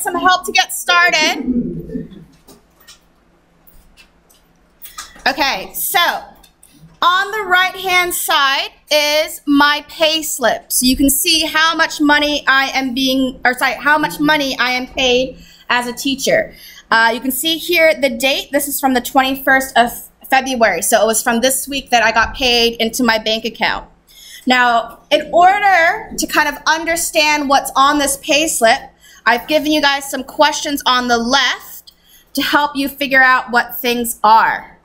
get some help to get started. Okay, so on the right-hand side is my pay slip. So you can see how much money I am how much money I am paid as a teacher. You can see here the date. This is from the 21st of February. So it was from this week that I got paid into my bank account. Now, in order to kind of understand what's on this pay slip, I've given you guys some questions on the left to help you figure out what things are.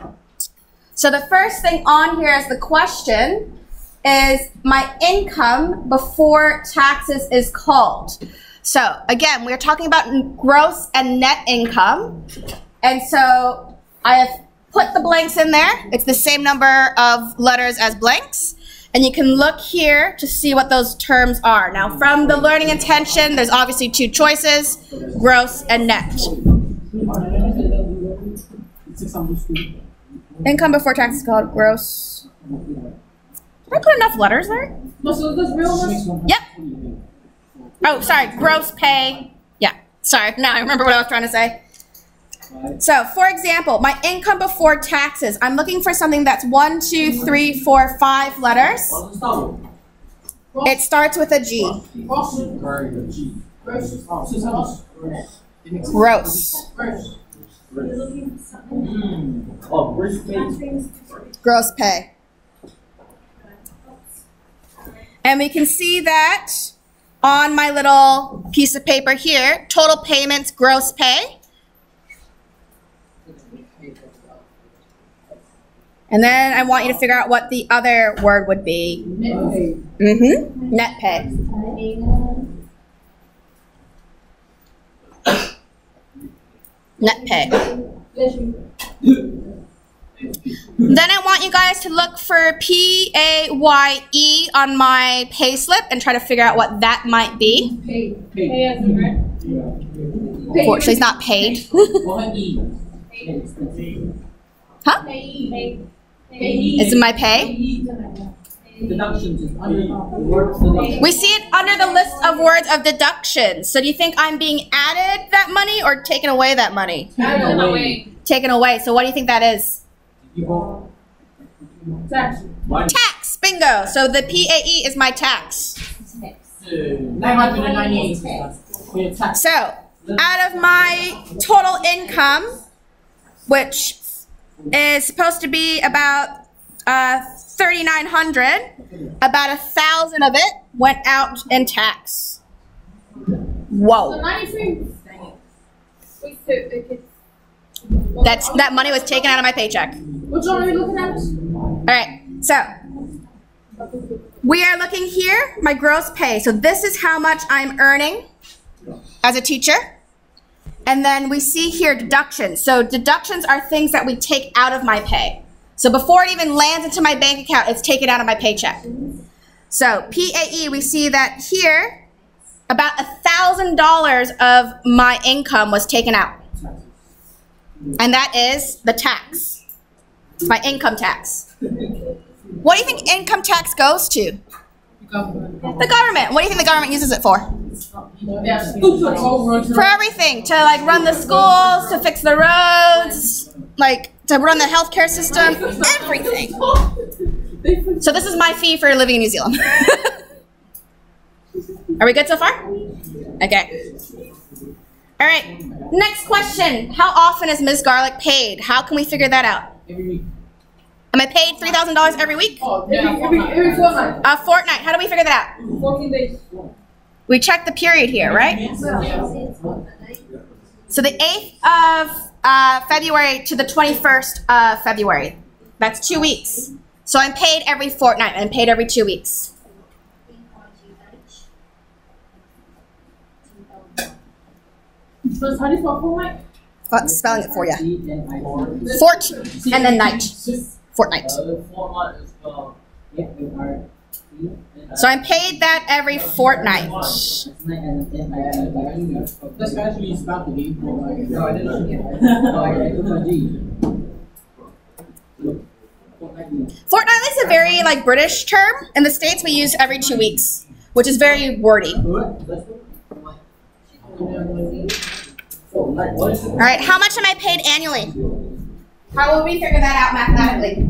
So the first thing on here is the question is my income before taxes is called. So again, we're talking about gross and net income. And so I have put the blanks in there. It's the same number of letters as blanks. And you can look here to see what those terms are. Now from the learning intention, there's obviously two choices, gross and net. Income before taxes is called gross. Did I put enough letters there? Yep. Oh, sorry, gross pay. Yeah, sorry, now I remember what I was trying to say. So, for example, my income before taxes, I'm looking for something that's 1, 2, 3, 4, 5 letters. It starts with a G. Gross. Gross pay. And we can see that on my little piece of paper here, total payments, gross pay. And then I want you to figure out what the other word would be. Net pay. Net pay. Then I want you guys to look for P-A-Y-E on my pay slip and try to figure out what that might be. Unfortunately, it's not paid. Huh? Is it my pay? We see it under the list of words of deductions. So do you think I'm being added that money or taken away that money? Taken away. Taken away. So what do you think that is? Tax. Tax. Bingo. So the PAE is my tax. So out of my total income, which is supposed to be about $3,900, about 1,000 of it went out in tax. Whoa. That money was taken out of my paycheck. Which one are you looking at? All right, so we are looking here, my gross pay. So this is how much I'm earning as a teacher. And then we see here deductions. So deductions are things that we take out of my pay. So before it even lands into my bank account, it's taken out of my paycheck. So PAE, we see that here, about $1,000 of my income was taken out. And that is the tax, my income tax. What do you think income tax goes to? The government. What do you think the government uses it for? For everything, to like run the schools, to fix the roads, like to run the healthcare system, everything. So this is my fee for living in New Zealand. Are we good so far? Okay. All right, next question. How often is Ms. Garlick paid? How can we figure that out? Am I paid $3,000 every week? Every fortnight. A fortnight. How do we figure that out? 14 days. We check the period here, right? So the 8th of February to the 21st of February. That's 2 weeks. So I'm paid every fortnight. I'm paid every 2 weeks. So how do you spell fortnight? Spelling it for you. Fort and then night. Fortnight. So I'm paid that every fortnight. Fortnightly is a very like British term. In the States, we use every 2 weeks, which is very wordy. All right, how much am I paid annually? How would we figure that out mathematically?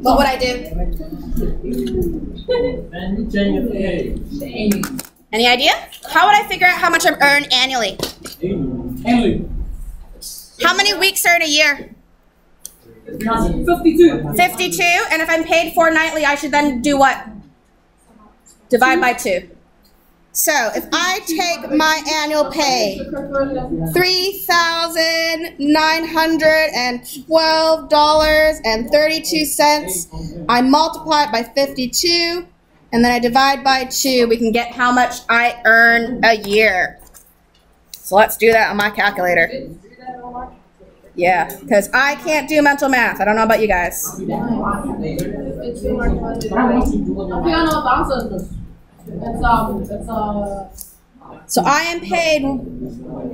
What would I do? Any idea? How would I figure out how much I earn annually? How many weeks are in a year? 52. 52, and if I'm paid fortnightly, I should then do what? Divide by 2. So if I take my annual pay, $3,912.32, I multiply it by 52, and then I divide by 2, we can get how much I earn a year. So let's do that on my calculator. Yeah, because I can't do mental math. I don't know about you guys. So I am paid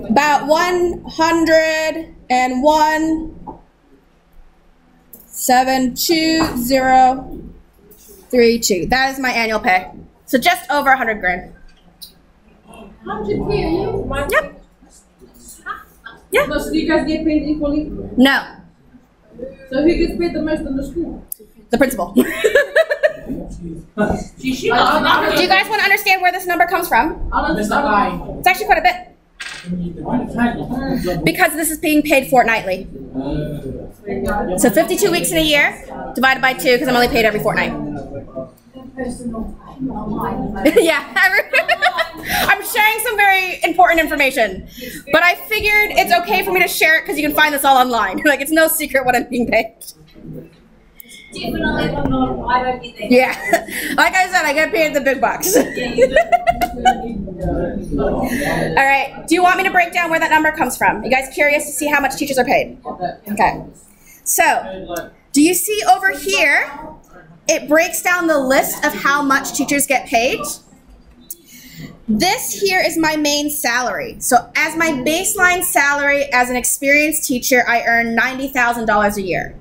about 101,72032. That is my annual pay. So just over 100 grand. Yep. Yeah. So do you guys get paid equally? No. So who gets paid the most in the school? The principal. Do you guys want to understand where this number comes from? It's actually quite a bit. Because this is being paid fortnightly. So 52 weeks in a year, divided by 2, because I'm only paid every fortnight. Yeah, I'm sharing some very important information, but I figured it's okay for me to share it because you can find this all online. Like, it's no secret what I'm being paid. Yeah, like I said, I get paid the big bucks. All right, do you want me to break down where that number comes from? You guys curious to see how much teachers are paid? Okay, so do you see over here? It breaks down the list of how much teachers get paid. This here is my main salary. So as my baseline salary as an experienced teacher, I earn $90,000 a year.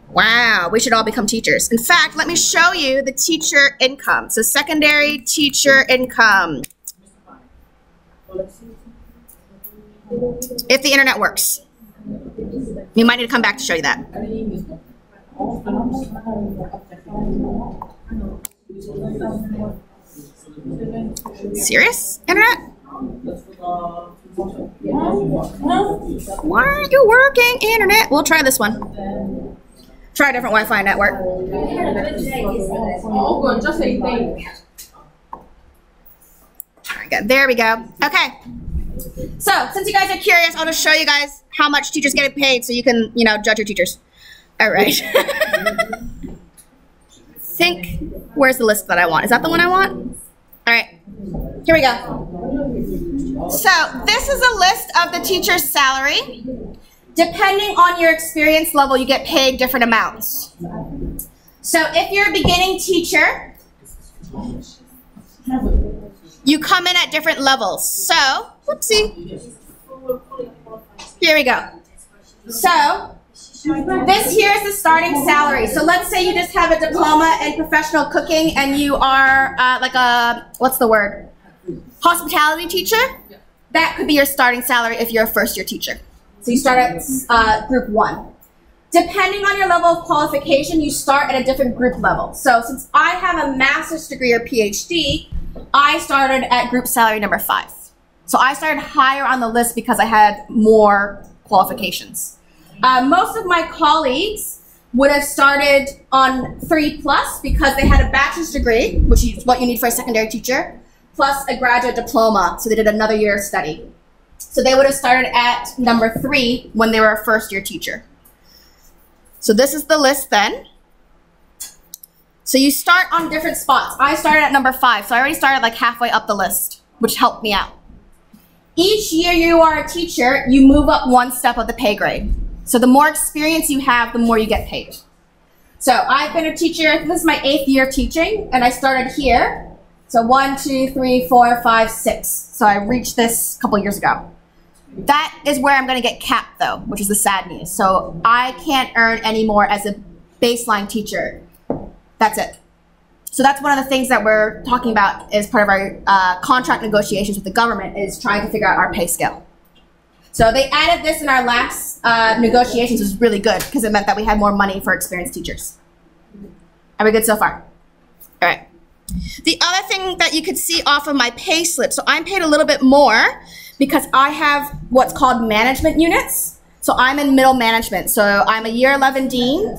Wow, we should all become teachers. In fact, let me show you the teacher income. So secondary teacher income. If the internet works. You might need to come back to show you that. Serious, internet? Why aren't you working, internet? We'll try this one. Try a different Wi-Fi network. Oh, good. Just say thank. All right, good. There we go. Okay. So, since you guys are curious, I'll just show you guys how much teachers get paid so you can, judge your teachers. All right. Where's the list that I want? Is that the one I want? All right. Here we go. So, this is a list of the teacher's salary. Depending on your experience level, you get paid different amounts. So if you're a beginning teacher, you come in at different levels. So, whoopsie. Here we go. So, this here is the starting salary. So let's say you just have a diploma in professional cooking and you are like a, what's the word? Hospitality teacher. That could be your starting salary if you're a first year teacher. So you start at group 1. Depending on your level of qualification, you start at a different group level. So since I have a master's degree or PhD, I started at group salary number 5. So I started higher on the list because I had more qualifications. Most of my colleagues would have started on 3+ because they had a bachelor's degree, which is what you need for a secondary teacher, plus a graduate diploma. So they did another year of study. So they would have started at number 3 when they were a first year teacher. So this is the list then. So you start on different spots. I started at number 5, so I already started like halfway up the list, which helped me out. Each year you are a teacher, you move up 1 step of the pay grade. So the more experience you have, the more you get paid. So I've been a teacher, this is my 8th year of teaching, and I started here. So 1, 2, 3, 4, 5, 6. So I reached this a couple years ago. That is where I'm going to get capped though, which is the sad news. So I can't earn any more as a baseline teacher. That's it. So that's one of the things that we're talking about as part of our contract negotiations with the government, is trying to figure out our pay scale. So they added this in our last negotiations, which was really good because it meant that we had more money for experienced teachers. Are we good so far? All right. The other thing that you could see off of my pay slip, so I'm paid a little bit more because I have what's called management units. So I'm in middle management. So I'm a year 11 dean.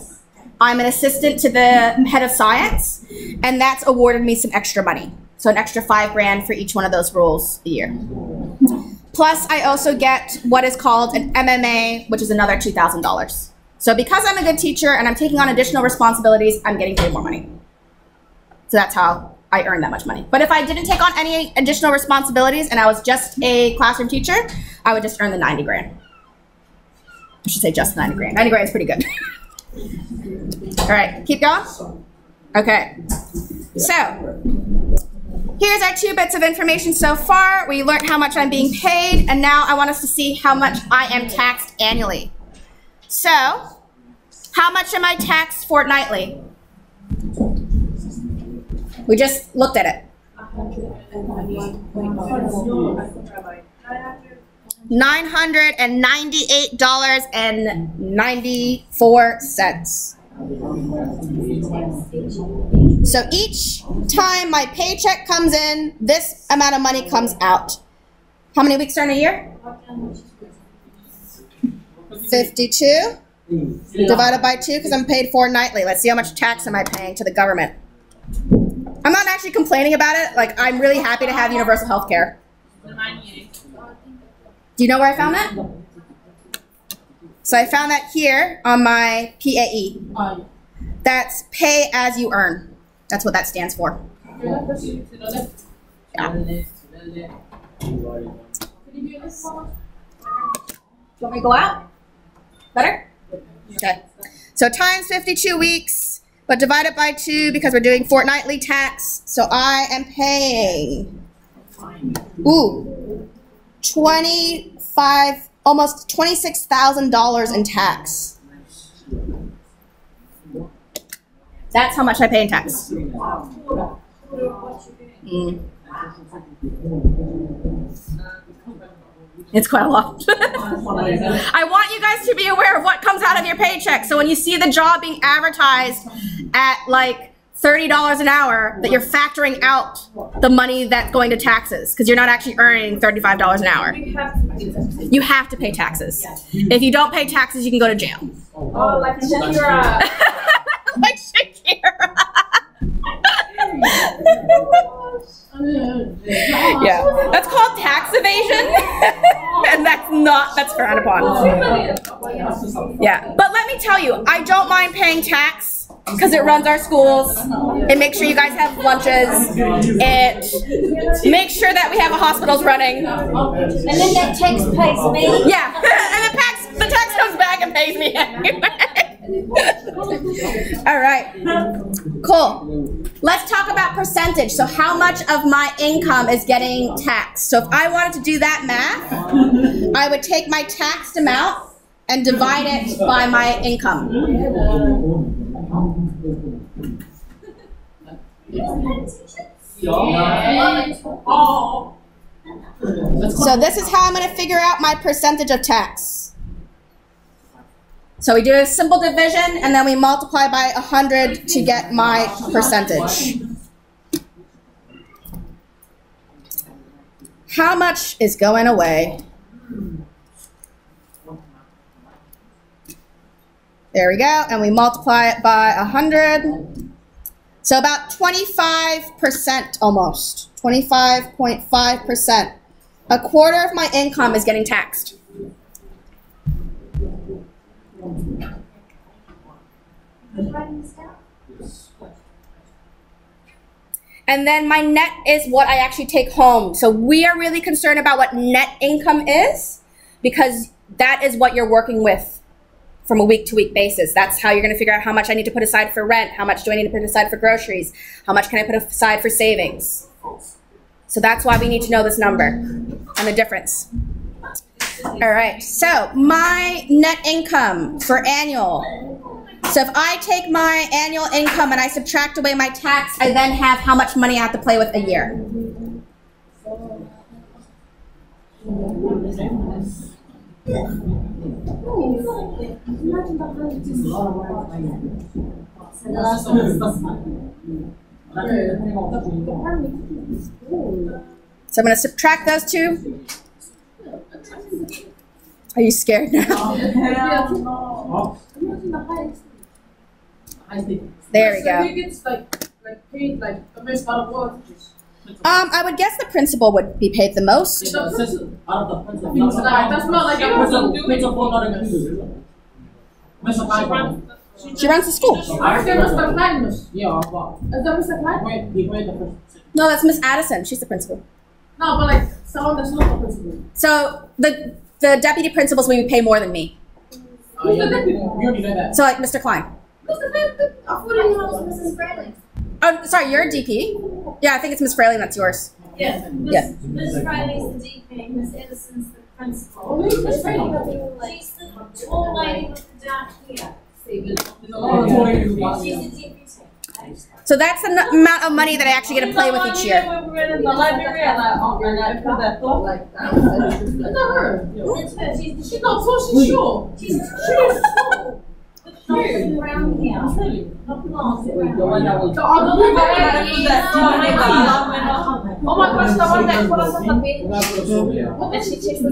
I'm an assistant to the head of science, and that's awarded me some extra money. So an extra $5,000 for each one of those roles a year. Plus, I also get what is called an MMA, which is another $2,000. So because I'm a good teacher and I'm taking on additional responsibilities, I'm getting paid more money. So that's how I earn that much money. But if I didn't take on any additional responsibilities and I was just a classroom teacher, I would just earn the $90,000. I should say just $90,000. $90,000 is pretty good. All right, keep going. Okay. So here's our 2 bits of information so far. We learned how much I'm being paid, and now I want us to see how much I am taxed annually. So, how much am I taxed fortnightly? We just looked at it. $998.94. So each time my paycheck comes in, this amount of money comes out. How many weeks are in a year? 52 divided by 2 because I'm paid fortnightly. Let's see how much tax am I paying to the government. I'm not actually complaining about it. Like, I'm really happy to have universal health care. Do you know where I found that? So I found that here on my PAE. That's pay as you earn. That's what that stands for. Yeah. Do you want me to go out? Better? Okay. So times 52 weeks, but divided by 2 because we're doing fortnightly tax. So I am paying, almost $26,000 in tax. That's how much I pay in tax. It's quite a lot. I want you guys to be aware of what comes out of your paycheck. So when you see the job being advertised at like $30 an hour, that you're factoring out the money that's going to taxes because you're not actually earning $35 an hour. You have to pay taxes. If you don't pay taxes, you can go to jail. Oh, like Shakira. Like Shakira. Yeah, that's called tax evasion, and that's frowned upon. Yeah, but let me tell you, I don't mind paying tax because it runs our schools. It makes sure you guys have lunches. It makes sure that we have hospitals running. And then that tax pays me. Yeah, and the tax comes back and pays me anyway. All right, cool. Let's talk about percentage. So how much of my income is getting taxed? So if I wanted to do that math, I would take my taxed amount and divide it by my income. So this is how I'm going to figure out my percentage of tax. So we do a simple division, and then we multiply by 100 to get my percentage. How much is going away? There we go, and we multiply it by 100. So about 25% almost, 25.5%. A quarter of my income is getting taxed. And then my net is what I actually take home. So we are really concerned about what net income is because that is what you're working with from a week-to-week basis. That's how you're going to figure out how much I need to put aside for rent, how much do I need to put aside for groceries, how much can I put aside for savings. So that's why we need to know this number and the difference. All right, so my net income for annual. So if I take my annual income and I subtract away my tax, I then have how much money I have to play with a year. So I'm going to subtract those two. Are you scared now? There we go. I would guess the principal would be paid the most. That's not like a She runs the school. No, that's Miss Addison. She's the principal. No, but like someone that's not the principal. So the deputy principals maybe pay more than me. Who's the deputy? You already know that. So like Mr. Klein. Who's the deputy? I thought you were Mrs. Fraley. Oh, sorry, you're a DP? Yeah, I think it's Miss Fraley and that's yours. Yeah. Yeah. Mrs. Fraley's the DP, Miss Edison's the principal. Oh, who's Miss Fraley? She's the tall lady with the dark hair. There's a lot of talking about She's it. the deputy. So that's the amount of money that I actually get to play with each year. When we were in the library and I put that thought like that. That's not her. That's her. She's not tall, she's short. She's tall. With short brown hair. Really? Not blonde, brown. The other one that put that thought. Oh my gosh, the one that put us on the bed. What did she take? All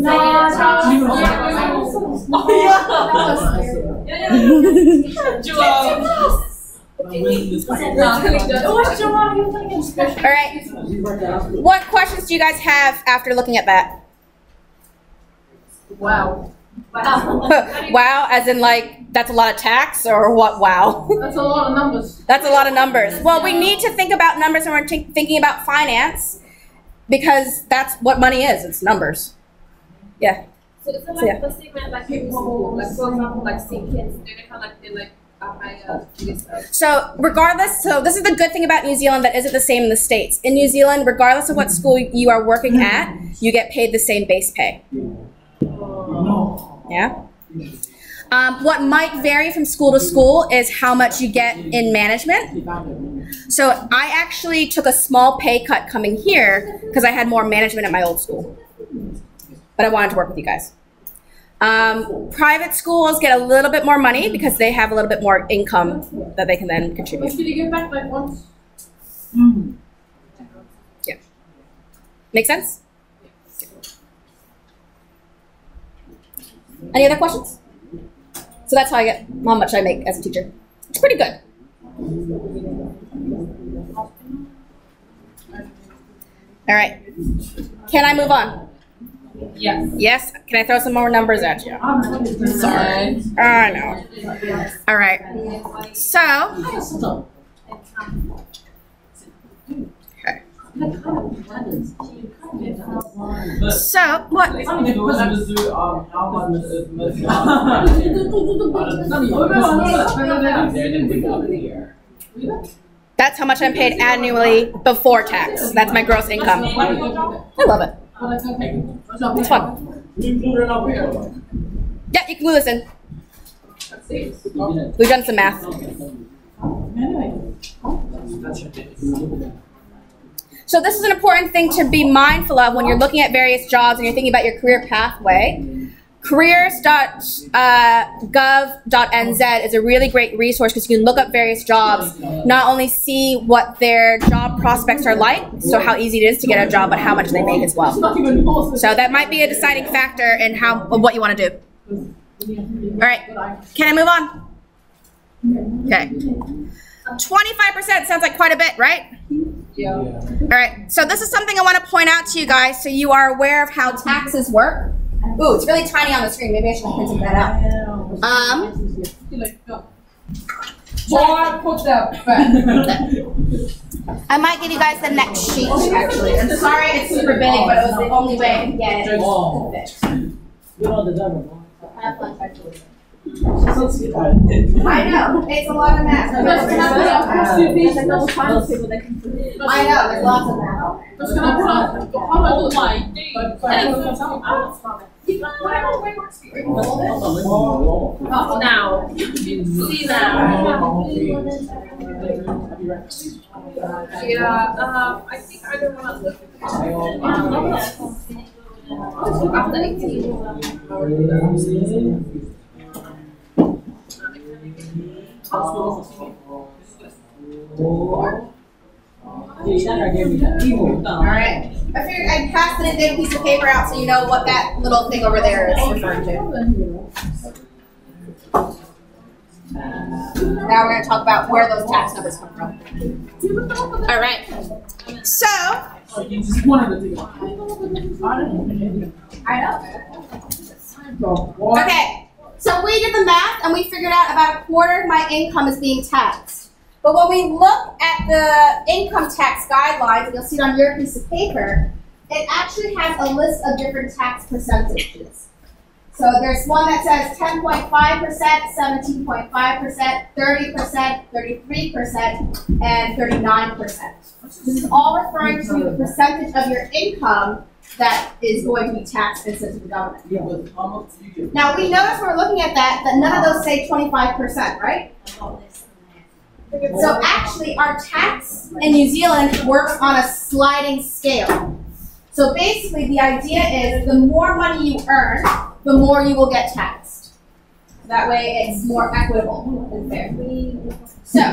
right. What questions do you guys have after looking at that? Wow. Wow, as in like that's a lot of tax, or what? Wow. That's a lot of numbers. That's a lot of numbers. Well, we need to think about numbers when we're thinking about finance, because that's what money is. It's numbers. Yeah. So is it So, like yeah. the statement like people, like for example, like see kids, do they kind of like they like a higher So regardless, so this is the good thing about New Zealand that isn't the same in the States. In New Zealand, regardless of what school you are working at, you get paid the same base pay. Yeah. What might vary from school to school is how much you get in management. So I actually took a small pay cut coming here because I had more management at my old school. But I wanted to work with you guys. Private schools get a little bit more money because they have a little bit more income that they can then But contribute. did you get back like once? Yeah. Make sense? Any other questions? So that's how I get how much I make as a teacher. It's pretty good. All right. Can I move on? Yes. Yes? Can I throw some more numbers at you? Sorry. I know. All right. So, okay. So, what? That's how much I'm paid annually before tax. That's my gross income. I love it. It's fun. Yeah, you can glue this in. We've done some math. So this is an important thing to be mindful of when you're looking at various jobs and you're thinking about your career pathway. Careers.gov.nz is a really great resource because you can look up various jobs, not only see what their job prospects are like, so how easy it is to get a job, but how much they make as well. So that might be a deciding factor in what you want to do. All right, can I move on? Okay. 25% sounds like quite a bit, right? Yeah. All right, so this is something I want to point out to you guys so you are aware of how taxes work. Ooh, it's really tiny on the screen. Maybe I should have printed that out. Boy, put that back. I might give you guys the next sheet, actually. I'm sorry it's super big, but it was the only way I could get it. I know, it's a lot of math. I know, there's lots of math. Whatever way works for you. Now. See now. Yeah, I think I don't want to look after 18. Alright. I figured I'd pass the big piece of paper out so you know what that little thing over there is referring to. Now we're going to talk about where those tax numbers come from. Alright. So, okay. So we did the math and we figured out about a quarter of my income is being taxed. But when we look at the income tax guidelines, and you'll see it on your piece of paper, it actually has a list of different tax percentages. So there's one that says 10.5%, 17.5%, 30%, 33%, and 39%. This is all referring to the percentage of your income that is going to be taxed and sent to the government. Now we notice when we're looking at that none of those say 25%, right? So actually our tax in New Zealand works on a sliding scale. So basically the idea is the more money you earn, the more you will get taxed. That way it's more equitable and fair. So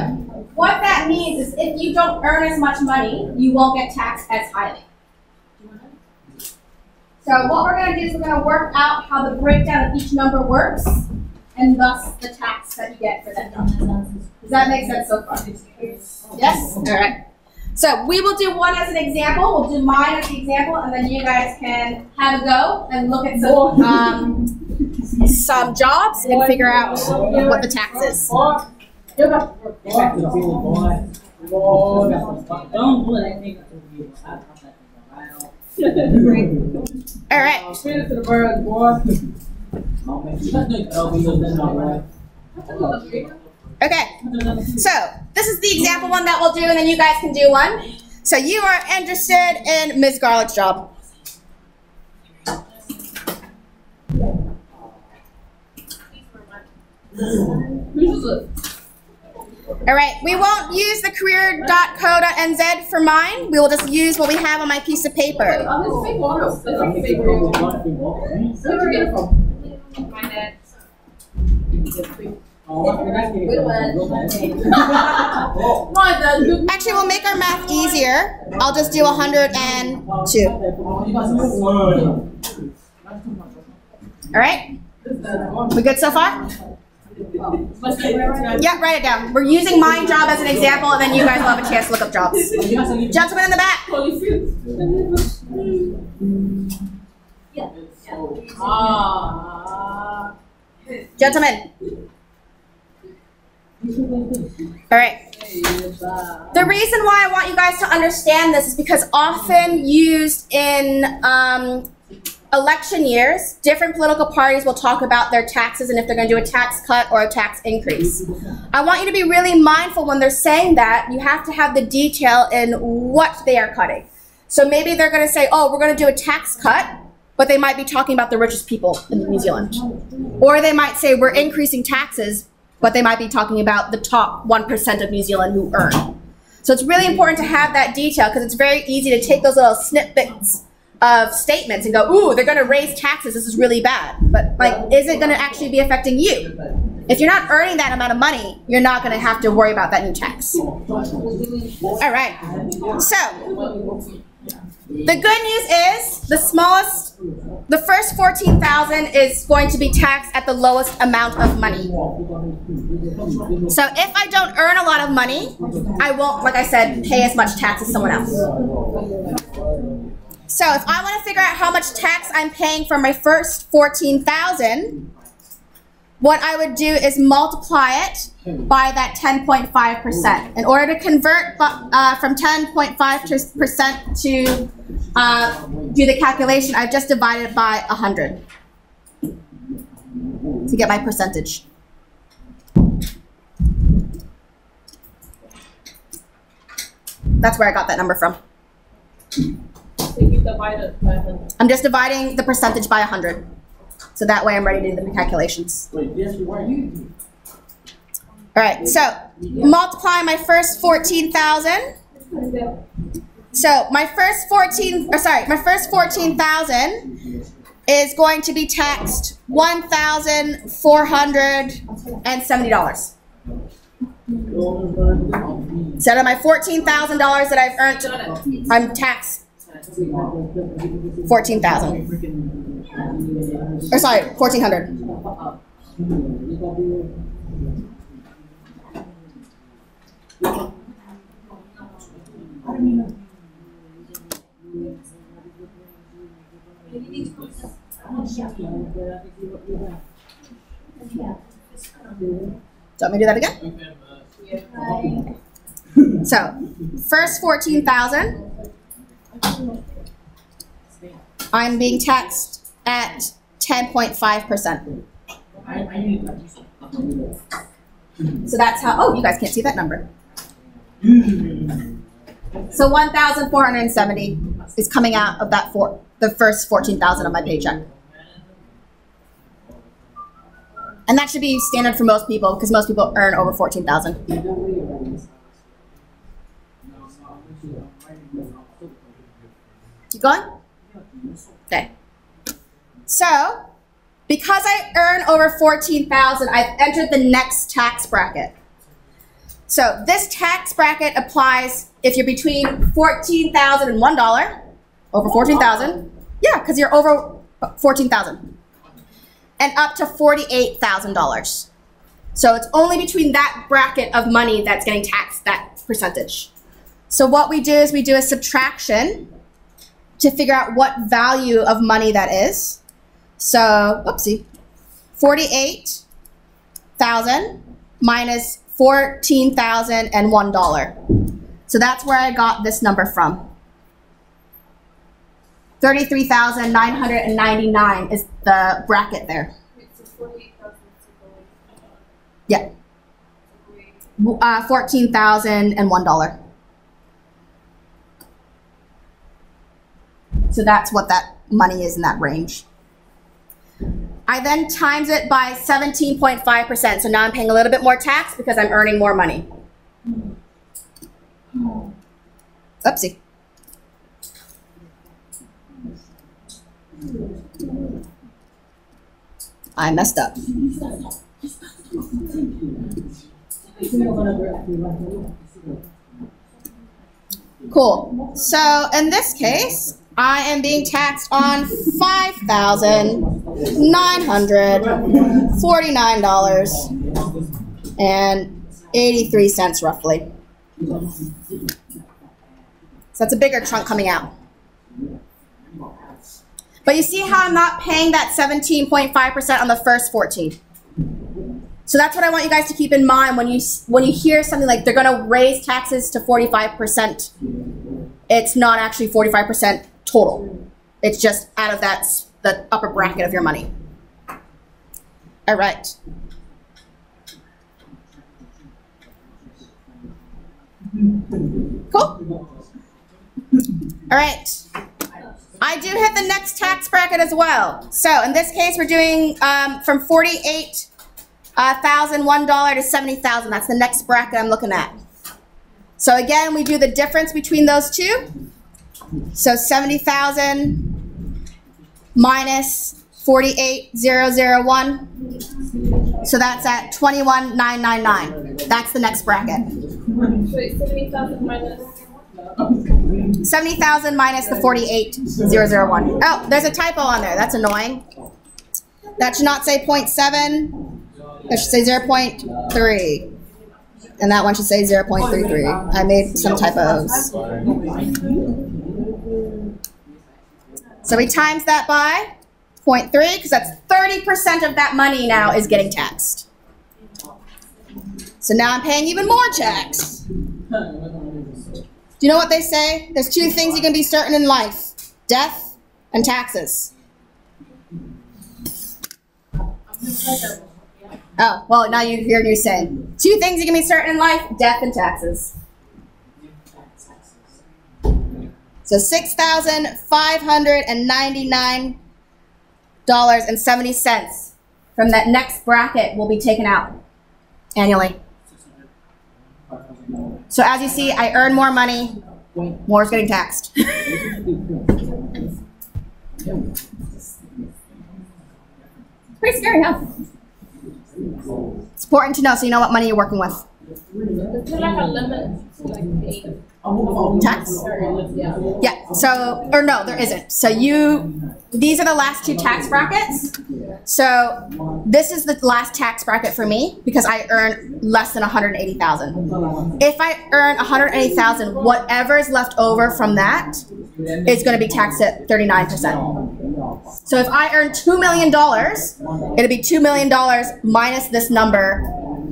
what that means is if you don't earn as much money, you won't get taxed as highly. So what we're going to do is we're going to work out how the breakdown of each number works, and thus the tax that you get for that number. Does that make sense so far? Yes? All right. So we will do one as an example. We'll do mine as the example, and then you guys can have a go and look at some jobs and figure out what the tax is. All right. Okay, so this is the example one that we'll do, and then you guys can do one. So you are interested in Ms. Garlick's job. All right, we won't use the career.co.nz for mine. We will just use what we have on my piece of paper. Where'd you get it from? My dad. Actually, we'll make our math easier. I'll just do 102. All right? We good so far? Yeah, write it down. We're using my job as an example, and then you guys will have a chance to look up jobs. Gentlemen in the back. Gentlemen. All right. The reason why I want you guys to understand this is because often used in election years, different political parties will talk about their taxes and if they're going to do a tax cut or a tax increase. I want you to be really mindful when they're saying that. You have to have the detail in what they are cutting. So maybe they're going to say, oh, we're going to do a tax cut, but they might be talking about the richest people in New Zealand. Or they might say we're increasing taxes, but they might be talking about the top 1% of New Zealand who earn. So it's really important to have that detail because it's very easy to take those little snippets of statements and go, ooh, they're going to raise taxes, this is really bad. But like, is it going to actually be affecting you? If you're not earning that amount of money, you're not going to have to worry about that new tax. All right, so the good news is the first 14,000 is going to be taxed at the lowest amount of money. So if I don't earn a lot of money, I won't, like I said, pay as much tax as someone else. So if I want to figure out how much tax I'm paying for my first 14,000, what I would do is multiply it by that 10.5%. In order to convert from 10.5% to do the calculation, I've just divided by 100 to get my percentage. That's where I got that number from. So you divide it by 100. I'm just dividing the percentage by 100. So that way I'm ready to do the calculations. All right, so multiply my first 14,000. So my first 14,000 is going to be taxed $1,470. So out of my $14,000 that I've earned, I'm taxed 14,000. Or sorry, 1,400. Do you want me to do that again? So, first 14,000, I'm being taxed at 10.5%. So that's how, oh, you guys can't see that number. So 1,470 is coming out of that the first 14,000 of my paycheck. And that should be standard for most people because most people earn over 14,000. Keep going? Okay. So, because I earn over 14,000, I've entered the next tax bracket. So this tax bracket applies if you're between $14,000 and $1, over 14,000. Yeah, because you're over 14,000. And up to $48,000. So it's only between that bracket of money that's getting taxed, that percentage. So what we do is we do a subtraction to figure out what value of money that is. So, oopsie, 48,000 minus $14,001. So that's where I got this number from. 33,999 is the bracket there. Yeah. $14,001. So that's what that money is in that range. I then times it by 17.5%. So now I'm paying a little bit more tax because I'm earning more money. Oopsie. I messed up. Cool. So in this case, I am being taxed on $5,949.83 roughly. So that's a bigger chunk coming out. But you see how I'm not paying that 17.5% on the first 14. So that's what I want you guys to keep in mind when you hear something like they're going to raise taxes to 45%. It's not actually 45% total. It's just out of the upper bracket of your money. All right. Cool. All right. I do hit the next tax bracket as well. So in this case, we're doing from $48,001 to $70,000. That's the next bracket I'm looking at. So again, we do the difference between those two. So 70,000 minus 48,001. So that's at 21,999. That's the next bracket. Wait, 70,000 minus. 70,000 minus the 48,001. Oh, there's a typo on there. That's annoying. That should not say 0.7. It should say 0.3. And that one should say 0.33. I made some typos. So we times that by 0.3 because that's 30% of that money now is getting taxed. So now I'm paying even more tax. Do you know what they say? There's two things you can be certain in life: death and taxes. Oh, well, now you hear me saying. Two things you can be certain in life: death and taxes. So $6,599 $600.70 from that next bracket will be taken out annually. So as you see, I earn more money, more is getting taxed. Pretty scary, huh? It's important to know so you know what money you're working with. Is there like a limit to like pay? Tax? Yeah, so, or no, there isn't. So these are the last two tax brackets. So this is the last tax bracket for me because I earn less than $180,000. If I earn $180,000, whatever is left over from that is going to be taxed at 39%. So if I earn $2 million, it'll be $2 million minus this number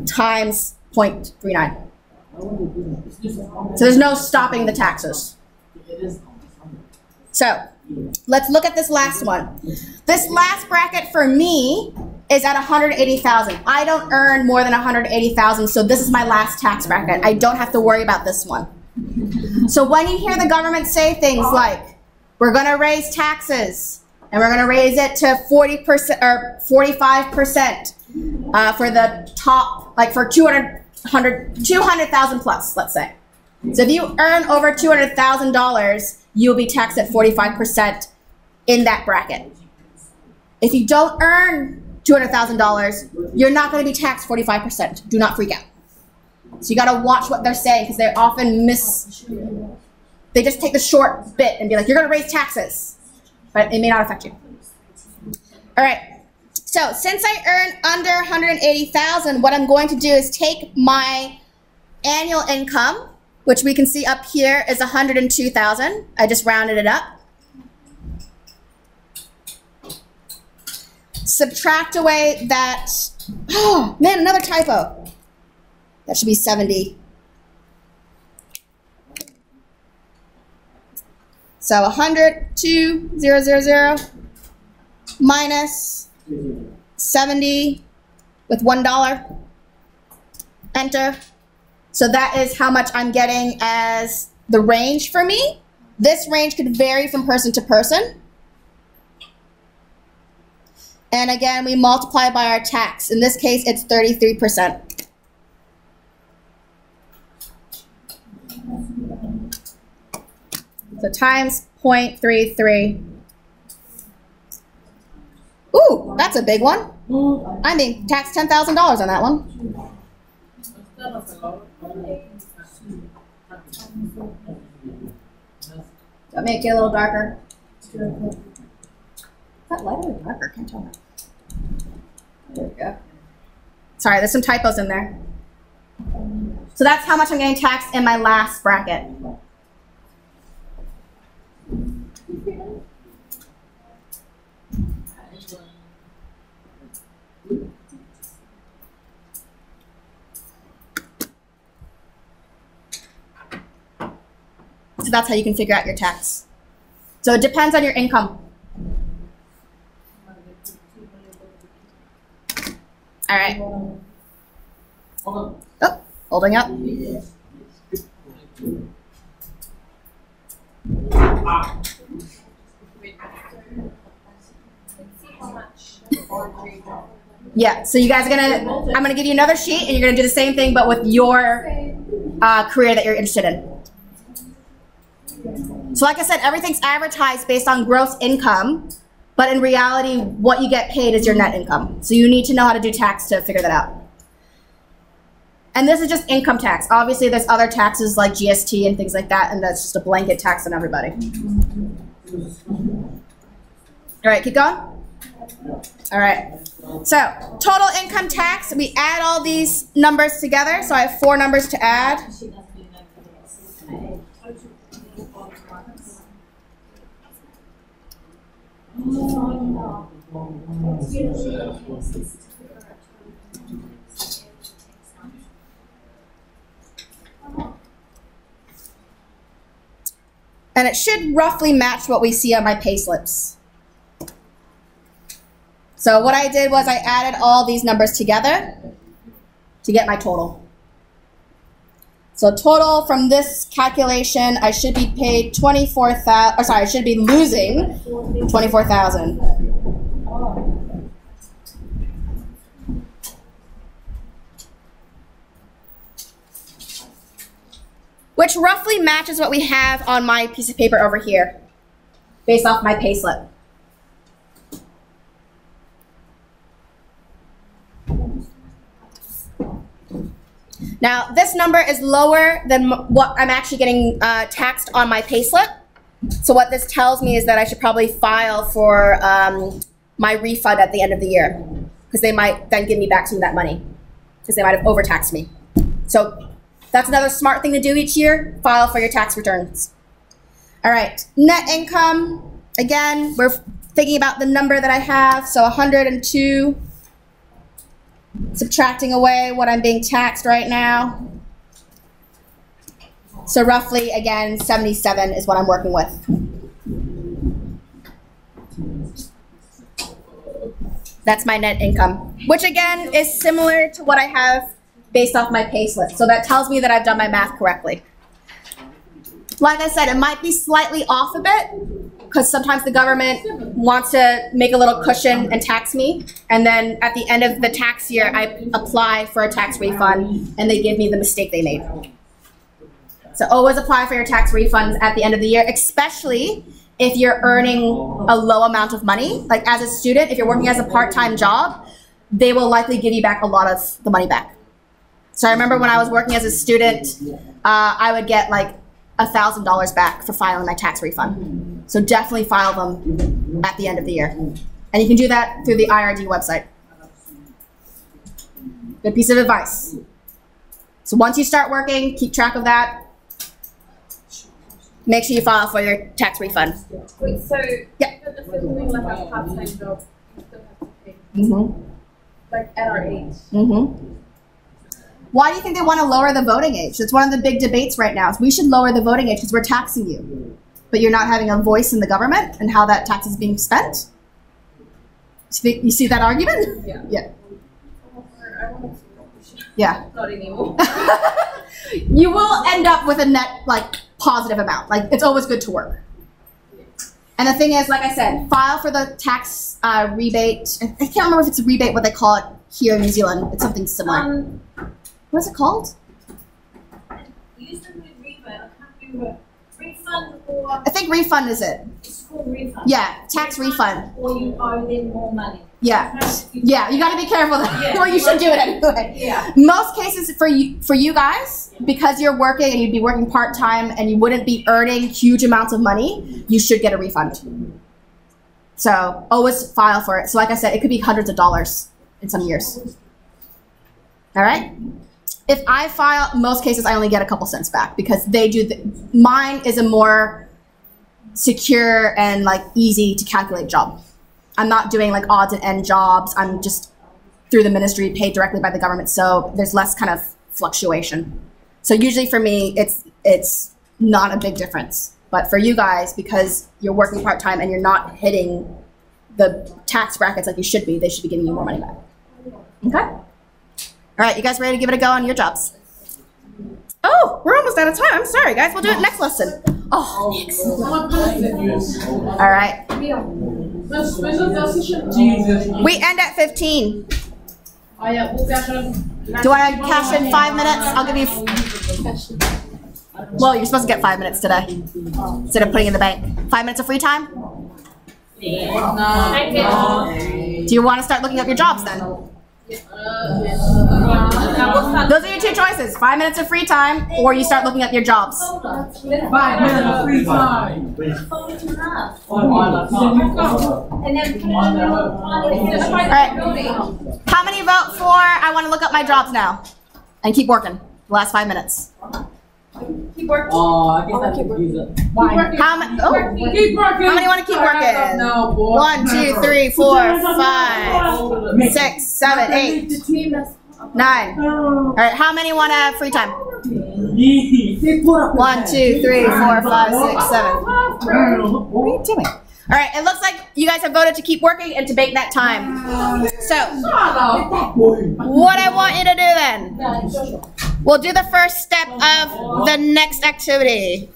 times 0.39. So there's no stopping the taxes. So let's look at this last one. This last bracket for me is at $180,000. I don't earn more than $180,000, so this is my last tax bracket. I don't have to worry about this one. So when you hear the government say things like, we're going to raise taxes, and we're going to raise it to 40% or 45% for the top, like for 200,000 plus, let's say. So if you earn over $200,000, you'll be taxed at 45% in that bracket. If you don't earn $200,000, you're not going to be taxed 45%. Do not freak out. So you got to watch what they're saying because they often they just take the short bit and be like, you're going to raise taxes, but it may not affect you. All right. So since I earn under $180,000, what I'm going to do is take my annual income, which we can see up here is $102,000. I just rounded it up. Subtract away that, oh man, another typo. That should be 70. So 102,000 minus 70 with $1. Enter. So that is how much I'm getting as the range for me. This range could vary from person to person. And again, we multiply by our tax. In this case, it's 33%. So times 0.33. Ooh, that's a big one. I mean, taxed $10,000 on that one. That make it a little darker. Is that lighter or darker? Can't tell. There we go. Sorry, there's some typos in there. So that's how much I'm getting taxed in my last bracket. So that's how you can figure out your tax. So it depends on your income. All right. Oh, holding up. Yeah, so you guys are I'm gonna give you another sheet and you're gonna do the same thing but with your career that you're interested in. So like I said, everything's advertised based on gross income, but in reality, what you get paid is your net income. So you need to know how to do tax to figure that out. And this is just income tax. Obviously, there's other taxes like GST and things like that, and that's just a blanket tax on everybody. All right, keep going. All right. So total income tax, we add all these numbers together. So I have 4 numbers to add. And it should roughly match what we see on my pay slips. So what I did was I added all these numbers together to get my total. So total from this calculation, I should be paid I should be losing $24,000. which roughly matches what we have on my piece of paper over here, based off my pay slip. Now, this number is lower than what I'm actually getting taxed on my pay slip. So what this tells me is that I should probably file for my refund at the end of the year, because they might then give me back some of that money, because they might have overtaxed me. So that's another smart thing to do each year, file for your tax returns. All right, net income, again, we're thinking about the number that I have, so 102, subtracting away what I'm being taxed right now. So roughly, again, 77 is what I'm working with. That's my net income, which again is similar to what I have based off my pay slip. So that tells me that I've done my math correctly. Like I said, it might be slightly off a bit because sometimes the government wants to make a little cushion and tax me. And then at the end of the tax year, I apply for a tax refund and they give me the mistake they made. So always apply for your tax refunds at the end of the year, especially if you're earning a low amount of money. Like as a student, if you're working as a part-time job, they will likely give you back a lot of the money back. So I remember when I was working as a student, I would get like $1,000 back for filing my tax refund. So definitely file them at the end of the year. And you can do that through the IRD website. Good piece of advice. So once you start working, keep track of that. Make sure you file for your tax refund. Wait, so Yeah. if we're doing like a part-time job, you still have to pay, Mm-hmm. like at our age. Mm-hmm. Why do you think they want to lower the voting age? It's one of the big debates right now. We should lower the voting age because we're taxing you, but you're not having a voice in the government and how that tax is being spent. You see that argument? Yeah. Yeah. I want to Yeah. not anymore. You will end up with a net like positive amount. Like it's always good to work. And the thing is, like I said, file for the tax rebate. I can't remember if it's a rebate, what they call it here in New Zealand. It's something similar. What's it called? Use the word rebate. I can't remember. Refund or I think refund is it. it's called refund. Yeah, tax refund. Or you owe them more money. Yeah, yeah. You got to be careful. Yeah. Well, you should do it anyway. Yeah. Most cases for you guys, because you're working and you'd be working part time and you wouldn't be earning huge amounts of money, you should get a refund. So always file for it. So like I said, it could be hundreds of dollars in some years. All right. If I file, most cases I only get a couple cents back because they do. Mine is a more secure and like easy to calculate job. I'm not doing like odds and end jobs. I'm just through the ministry, paid directly by the government. So there's less kind of fluctuation. So usually for me, it's not a big difference. But for you guys, because you're working part-time and you're not hitting the tax brackets like you should be, they should be giving you more money back. Okay? All right, you guys ready to give it a go on your jobs? Oh, we're almost out of time. I'm sorry, guys. We'll do it next lesson. Oh, next. All right. We end at 15. Do you want to cash in 5 minutes? I'll give you. Well, you're supposed to get 5 minutes today instead of putting it in the bank. 5 minutes of free time? Do you want to start looking up your jobs then? Those are your two choices. 5 minutes of free time, or you start looking up your jobs. 5 minutes of free time. Fold it in half. Oh, And then put it on your All right. How many vote for I want to look up my jobs now? And keep working. The last 5 minutes. Keep working. I guess I can use it. How many? Oh. Keep working. How many want to keep working? No, boy. 1, 2, 3, 4, 5, 6, 7, 8, 9. All right. How many want to free time? 1, 2, 3, 4, 5, 6, 7. What are you doing? All right. It looks like you guys have voted to keep working and to make that time. So, what I want you to do then? We'll do the first step of the next activity.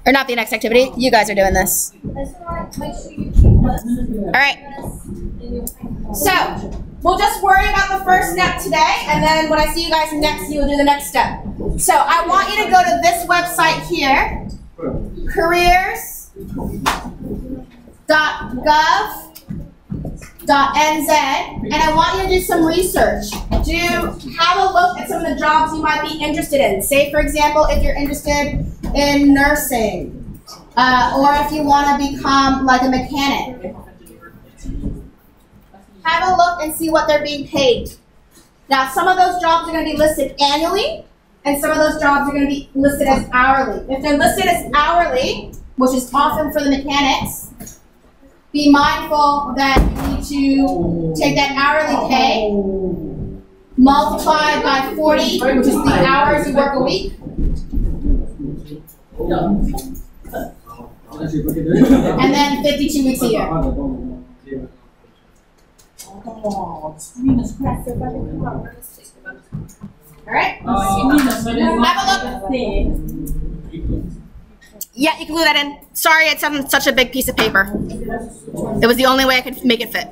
Or not the next activity. You guys are doing this. That's all right. Make sure you keep All right. So we'll just worry about the first step today, and then when I see you guys next, you'll do the next step. So I want you to go to this website here, careers.gov.nz, and I want you to do some research. Have a look at some of the jobs you might be interested in. Say, for example, if you're interested in nursing, or if you want to become like a mechanic. Have a look and see what they're being paid. Now, some of those jobs are going to be listed annually, and some of those jobs are going to be listed as hourly. If they're listed as hourly, which is often for the mechanics, be mindful that you need to take that hourly pay, multiply by 40, which is the hours you work a week, and then 52 weeks a year. Oh, screen is cracked. All right? Have a look. Yeah, you can glue that in. Sorry, it's on such a big piece of paper. It was the only way I could make it fit.